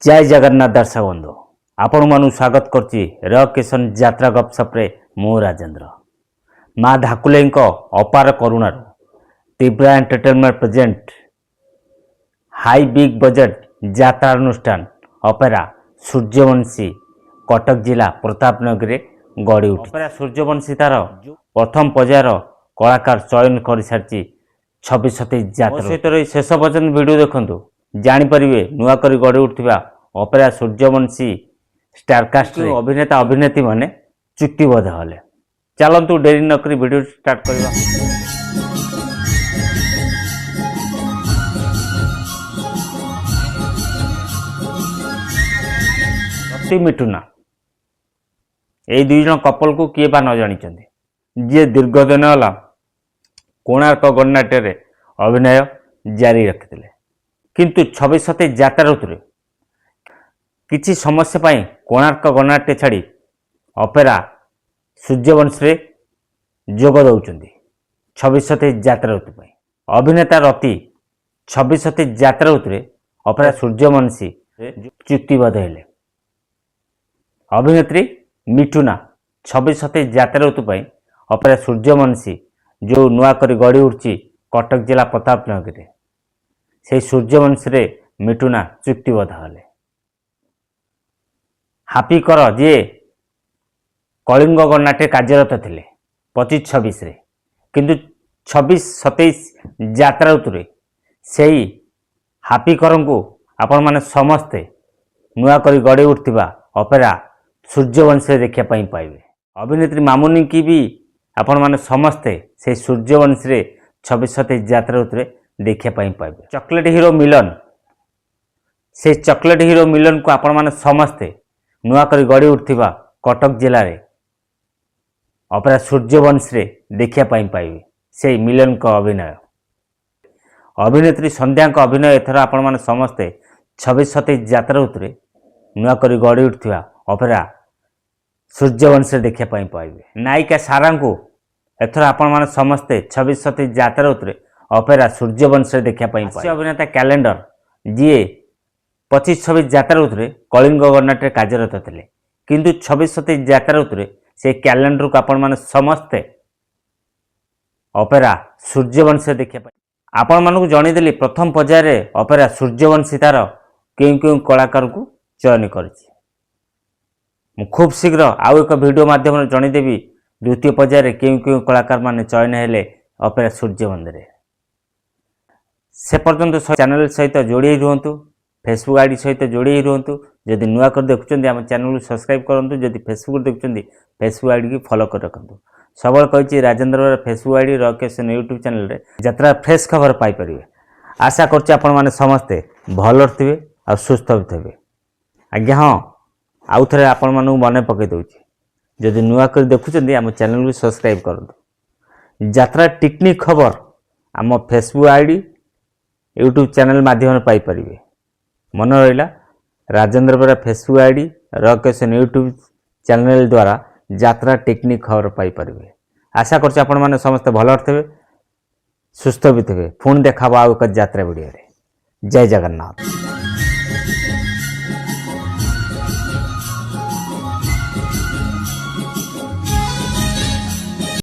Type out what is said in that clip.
जय जगन्नाथ दर्शक बंधु आपण मानु स्वागत करछि रॉक किशन यात्रा गपसप्रे मु राजेंद्र माँ धाकुले अपार करुणार तीव्रा entertainment present high big budget यात्रा अनुष्ठान अपेरा सूर्यवंशी कटक जिला प्रतापनगर गड़ी उठी। अपेरा सूर्यवंशी तार प्रथम पर्यायर कलाकार चयन कर सारी 26-27 यात्रा सहित शेष पर्यटन वीडियो देखु जापर नुआ कर गढ़ी उठा अपेरा सूर्यवंशी स्टारकास्ट अभिनेता अभिनेत्री माने चुक्तिबद्ध हेले। चलतु डेरी नक वीडियो स्टार्ट करवा। रति मिठुना यही दुई जन कपल को किए बा न जानी जी दीर्घ दिन है कोणार्क गणनाट्य अभिनय जारी रखिते किंतु 26-27 यात्रा ऋतु किसी समस्या पाई कोणार्क गणनाट्य छाड़ी अपेरा सूर्यवंशी जोग दौरान 26-27 यात्रा ऋतु अभिनेता रति 26-27 यात्रा ऋतु अपेरा सूर्यवंशी चुक्तिबद्ध हेले। अभिनेत्री मिठुना 26-27 यात्रा ऋतु अपेरा सूर्यवंशी जो नुआ कर गढ़ी उठी कटक जिला प्रतापनगर से सूर्यवंशी मिठुना चुक्तिबद्ध हेले। हापी कर जी कलिंग गणनाट्य कार्यरत थे 25-26 किंतु 26-27 यात्रा ऋतु से हापी कर को आपण मैंने समस्ते नुआ कर गढ़ी उठा अपेरा सूर्यवंशी देखा पाइबे। अभिनेत्री मामुनी की भी आपण मैंने समस्ते से सूर्यवंशी 26-27 यात्रा ऋतु देखा पाइबे। चॉकलेट हीरो मिलन से चॉकलेट हीरो मिलन को आपण मैंने समस्ते नुआ कर गढ़ी उठा कटक जिले में अपेरा सूर्यवंशी देखा पाइबे से मिलन का अभिनय। अभिनेत्री संध्या अभिनय एथर आपण मैंने समस्ते 26-27 यात्रा ऋतु नुआ कर गढ़ी उठा अपेरा सूर्यवंशी देखा पाइबे। नायिका सारा को एथर आपण मैंने समस्ते 26-27 यात्रा ऋतु अपेरा सूर्यवंशी देखा पाइबे। अभिनेता कैलेंडर जी 25-26 यात्रा ऋतु कलिंग गणनाट्य कार्यरत थे किंतु 26-27 यात्रा ऋतु से कैलेंडर को आपण मैंने समस्ते अपेरा सूर्यवंशी देखा आपण मानक जनईदेली प्रथम पर्यायर अपेरा सूर्यवंशी तार क्यों कलाकार को चयन कर खूब शीघ्र आउ एक वीडियो माध्यम जनईदेवी द्वितीय पर्यायर क्यों कलाकार मान चयन हेले अपेरा सूर्यवंशी से पर्यंत चैनल सहित जोड़ी रुहतु फेसबुक आईडी सहित जोड़ी रुहतु जदि नुआ कर देखुं आम चैनल सब्सक्राइब करूँ जदि फेसबुक देखुं फेसबुक आईडी की फॉलो कर रखु सब कही Rajendra Facebook ID rock Kishan YouTube channel रे यात्रा फ्रेश खबर पाइपर। आशा कर समस्ते भल थे और सुस्थ भी थे। आज्ञा हाँ आउ थे आपण मानू मन पकई दूसरी जदि नुआ कर देखुं आम चैनल को सब्सक्राइब करूँ। यात्रा टेक्निक खबर आम फेसबुक आईडी यूट्यूब चैनल माध्यम पाइपर। मन रहा राजेंद्र बेरा Facebook ID rock Kishan YouTube channel द्वारा यात्रा टेक्निक खबर पाइपर। आशा कर समस्ते भल थे सुस्थ भी थे। पुणी देखा आउ एक यात्रा वीडियो। जय जगन्नाथ।